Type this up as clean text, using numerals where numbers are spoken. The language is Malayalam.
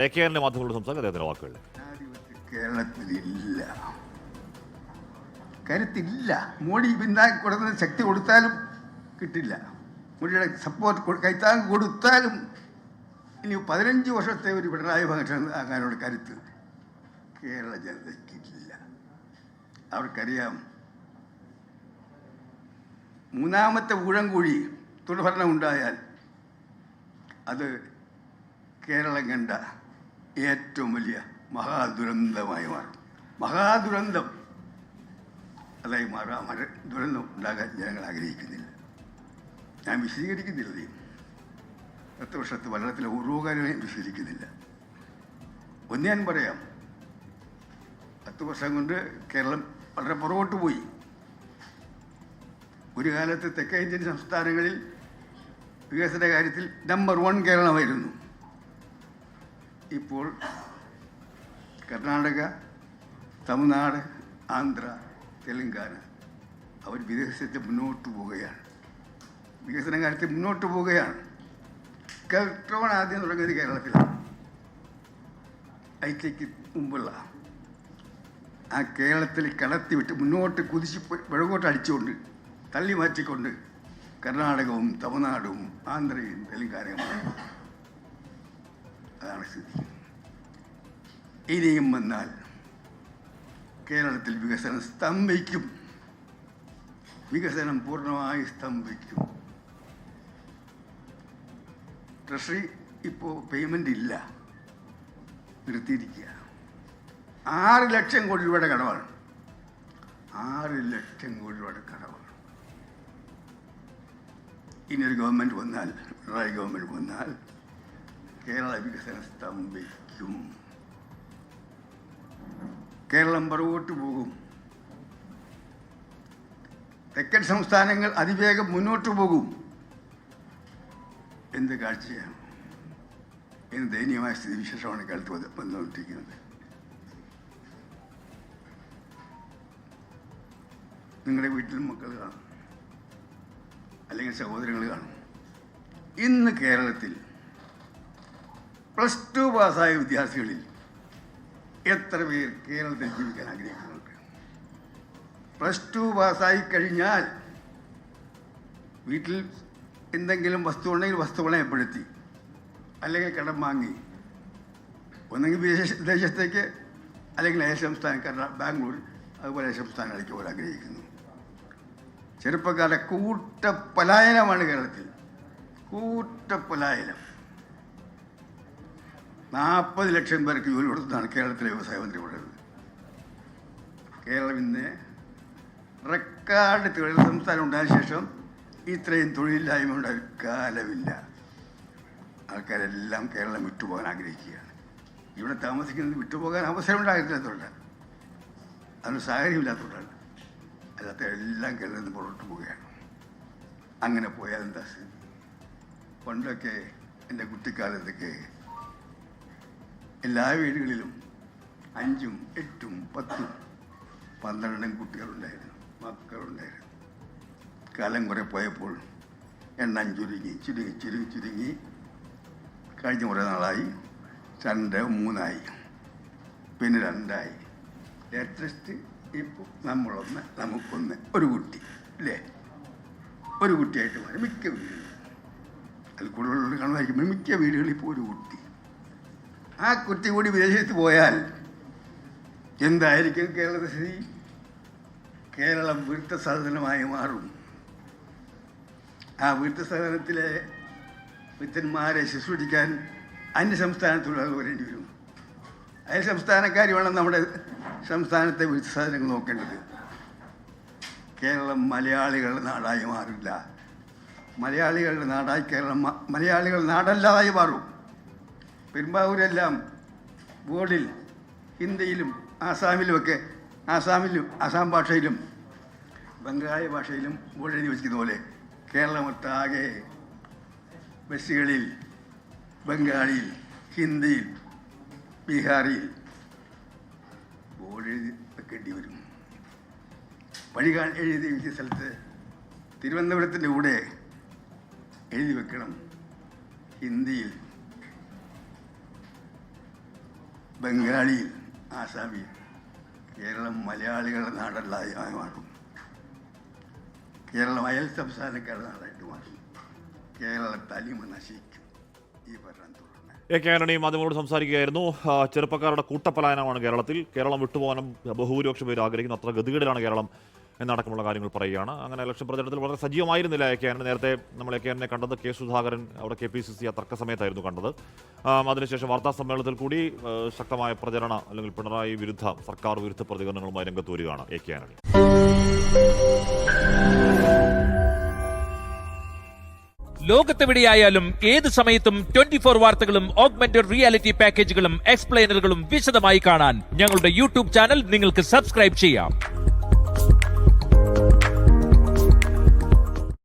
മാധ്യമങ്ങളോട് സംസാരിക്കും അദ്ദേഹത്തിന്റെ വാക്കുകൾ. കേരളത്തിലില്ല, കരുത്തില്ല. മോഡി പിന്താങ്ങി കൊടുക്കുന്ന ശക്തി കൊടുത്താലും കിട്ടില്ല. മോഡിയുടെ സപ്പോർട്ട് കൈത്താങ് കൊടുത്താലും ഇനി 15 വർഷത്തെ ഒരു പിണറായി ഭാഗം ആകാനുള്ള കരുത്ത് കേരള ജനതയ്ക്കില്ല. അവർക്കറിയാം, മൂന്നാമത്തെ ഊഴംകൂടി തുടർഭരണം ഉണ്ടായാൽ അത് കേരളം കണ്ട ഏറ്റവും വലിയ മഹാദുരന്തമായി മാറും. മഹാദുരന്തം അതായി മാറാം. ദുരന്തം ഉണ്ടാകാൻ ജനങ്ങൾ ആഗ്രഹിക്കുന്നില്ല. ഞാൻ വിശദീകരിക്കുന്നില്ല. 10 വർഷത്തെ ഭരണത്തിലെ ഓരോ കാര്യവും വിശദീകരിക്കുന്നില്ല. ഒന്ന് ഞാൻ പറയാം, 10 വർഷം കൊണ്ട് കേരളം വളരെ പുറകോട്ട് പോയി. ഒരു കാലത്ത് തെക്കേ ഇന്ത്യൻ സംസ്ഥാനങ്ങളിൽ വികസന കാര്യത്തിൽ നമ്പർ 1 കേരളമായിരുന്നു. ഇപ്പോൾ കർണാടക, തമിഴ്നാട്, ആന്ധ്ര, തെലങ്കാന അവർ വികസനത്തിൽ മുന്നോട്ട് പോവുകയാണ്. വികസന കാര്യത്തിൽ മുന്നോട്ട് പോവുകയാണ്. കെൽട്രോൺ ആദ്യം തുടങ്ങിയത് കേരളത്തിലാണ്. ഐക്യക്ക് മുമ്പുള്ള ആ കേരളത്തിൽ കടത്തിവിട്ട് മുന്നോട്ട് കുതിച്ച് പിഴകോട്ട് അടിച്ചുകൊണ്ട് തള്ളി മാറ്റിക്കൊണ്ട് കർണാടകവും തമിഴ്നാടും ആന്ധ്രയും തെലങ്കാനയുമാണ്. അതാണ് സ്ഥിതി. ഇനിയും വന്നാൽ കേരളത്തിൽ വികസനം സ്തംഭിക്കും. വികസനം പൂർണ്ണമായി സ്തംഭിക്കും. ട്രഷറി ഇപ്പോൾ പേയ്മെൻ്റ് ഇല്ല, നിർത്തിയിരിക്കുക. 6 ലക്ഷം കോടി രൂപയുടെ കടവാണ്. 6 ലക്ഷം കോടി രൂപയുടെ കടവാണ്. ഇനിയൊരു ഗവൺമെൻറ് വന്നാൽ, പിണറായി ഗവൺമെൻറ് വന്നാൽ കേരള വികസനം സ്തംഭിക്കും. കേരളം പുറകോട്ട് പോകും. തെക്കൻ സംസ്ഥാനങ്ങൾ അതിവേഗം മുന്നോട്ട് പോകും. എന്ത് കാഴ്ചയാണ്! എന്ന് ദയനീയമായ സ്ഥിതിവിശേഷമാണ് കാലത്ത് വന്നുകൊണ്ടിരിക്കുന്നത്. നിങ്ങളുടെ വീട്ടിലും മക്കൾ കാണും, അല്ലെങ്കിൽ സഹോദരങ്ങൾ കാണും. ഇന്ന് കേരളത്തിൽ +2 പാസ്സായ വിദ്യാർത്ഥികളിൽ എത്ര പേർ കേരളത്തിൽ ജീവിക്കാൻ ആഗ്രഹിക്കുന്നുണ്ട്? +2 പാസ്സായി കഴിഞ്ഞാൽ വീട്ടിൽ എന്തെങ്കിലും വസ്തു ഉണ്ടെങ്കിൽ വസ്തു പണയപ്പെടുത്തി, അല്ലെങ്കിൽ കടം വാങ്ങി ഒന്നെങ്കിൽ വിദേശത്തേക്ക്, അല്ലെങ്കിൽ അയൽ സംസ്ഥാനക്കാരുടെ ബാംഗ്ലൂർ, അതുപോലെ അയൽ സംസ്ഥാനങ്ങളിലേക്ക് പോകാൻ ആഗ്രഹിക്കുന്നു. ചെറുപ്പക്കാരുടെ കൂട്ടപ്പലായനമാണ് കേരളത്തിൽ. കൂട്ടപ്പലായനം. 40 ലക്ഷം പേർക്ക് ജോലി കൊടുത്തതാണ് കേരളത്തിലെ വ്യവസായ മന്ത്രി പറയുന്നത്. കേരളം ഇന്ന് റെക്കോർഡ് തൊഴിൽ സംസ്ഥാനം ഉണ്ടായതിനു ശേഷം ഇത്രയും തൊഴിലില്ലായ്മ ഉണ്ടായ കാലമില്ല. ആൾക്കാരെല്ലാം കേരളം വിട്ടുപോകാൻ ആഗ്രഹിക്കുകയാണ്. ഇവിടെ താമസിക്കുന്നത് വിട്ടുപോകാൻ അവസരം ഉണ്ടായിട്ടില്ലാത്തതുകൊണ്ടാണ്, അതിന് സാഹചര്യമില്ലാത്തതുകൊണ്ടാണ്. അല്ലാത്ത എല്ലാം കേരളത്തിൽ നിന്ന് പുറത്തു പോവുകയാണ്. അങ്ങനെ പോയാൽ എന്താ സ്ഥിതി? പണ്ടൊക്കെ എൻ്റെ കുട്ടിക്കാലത്തൊക്കെ എല്ലാ വീടുകളിലും 5ഉം 8ഉം 10ഉം 12ഉം കുട്ടികളുണ്ടായിരുന്നു, മക്കളുണ്ടായിരുന്നു. കാലം കുറെ പോയപ്പോൾ എണ്ണം ചുരുങ്ങി കഴിഞ്ഞ കുറേ നാളായി 2, 3ആയി, പിന്നെ 2ആയി. ലേറ്റസ്റ്റ് ഇപ്പോൾ നമുക്കൊന്ന് ഒരു കുട്ടി, അല്ലേ? ഒരു കുട്ടിയായിട്ട് മാറി മിക്ക വീടുകളിൽ. അതിൽ കൂടുതലുള്ള കാണുമായിരിക്കും. മിക്ക വീടുകളിൽ ഇപ്പോൾ ഒരു കുട്ടി. ആ കുട്ടി കൂടി വിദേശത്ത് പോയാൽ എന്തായിരിക്കും കേരളത്തിലെ സ്ഥിതി? കേരളം വൃദ്ധസദനമായി മാറും. ആ വൃദ്ധസദനത്തിലെ വൃദ്ധന്മാരെ ശുശ്രൂഷിക്കാൻ അന്യ സംസ്ഥാനത്തുള്ളവർ വരേണ്ടി വരും. അയൽ സംസ്ഥാനക്കാർ വേണം നമ്മുടെ സംസ്ഥാനത്തെ വൃദ്ധസദനങ്ങൾ നോക്കേണ്ടത്. കേരളം മലയാളികളുടെ നാടായി മാറില്ല. മലയാളികളുടെ നാടായി കേരളം മലയാളികൾ നാടല്ലാതായി മാറും. പെരുമ്പാവൂരെല്ലാം ബോർഡിൽ ഹിന്ദിയിലും ആസാമിലുമൊക്കെ, ആസാം ഭാഷയിലും ബംഗാളി ഭാഷയിലും ബോർഡ് എഴുതി വെച്ചിരിക്കുന്ന പോലെ കേരളമൊട്ടാകെ ബസ്സുകളിൽ ബംഗാളിയിൽ, ഹിന്ദിയിൽ, ബീഹാറിയിൽ ബോർഡ് എഴുതി വെക്കേണ്ടി വരും. വഴി എഴുതി വെച്ച സ്ഥലത്ത് തിരുവനന്തപുരത്തിൻ്റെ കൂടെ എഴുതി വെക്കണം ഹിന്ദിയിൽ ബംഗാളിയിൽ, ആസാമിൽ കേരളം മലയാളികളുടെ നാടല്ലാതെ മാറും. കേരളം അയൽ സംസ്ഥാനക്കാരുടെ നാടായിട്ട് മാറും. കേരള തനിമ നശിക്കും. ഈ ഭരണം തുടർന്ന് AK ആന്റണി മാധ്യമങ്ങളോട് സംസാരിക്കുകയായിരുന്നു. ചെറുപ്പക്കാരുടെ കൂട്ടപ്പലായനമാണ് കേരളത്തിൽ. കേരളം വിട്ടുപോകാനും ബഹുഭൂരിപക്ഷം പേര് ആഗ്രഹിക്കുന്നു. അത്ര ഗതികേടിലാണ് കേരളം എന്നടക്കമുള്ള കാര്യങ്ങൾ പറയുകയാണ്. അങ്ങനെ ഇലക്ഷൻ പ്രചരണത്തിൽ വളരെ സജീവമായിരുന്നില്ല AK ആന്റണി. നേരത്തെ നമ്മൾ AK ആന്റണിയെ കണ്ടത് K സുധാകരൻ അവിടെ KPCC തർക്ക സമയത്തായിരുന്നു കണ്ടത്. അതിനുശേഷം വാർത്താ സമ്മേളനത്തിൽ കൂടി ശക്തമായ പ്രചരണ അല്ലെങ്കിൽ പിണറായി വിരുദ്ധ, സർക്കാർ വിരുദ്ധ പ്രതികരണങ്ങളുമായി രംഗത്ത് വരികയാണ് AK ആന്റണി. ലോകത്തെവിടെയായാലും ഏത് സമയത്തും 24 വാർത്തകളും ഓഗ്മെന്റഡ് റിയാലിറ്റി പാക്കേജുകളും എക്സ്പ്ലെയിനറുകളും വിശദമായി കാണാൻ ഞങ്ങളുടെ യൂട്യൂബ് ചാനൽ നിങ്ങൾക്ക് സബ്സ്ക്രൈബ് ചെയ്യാം.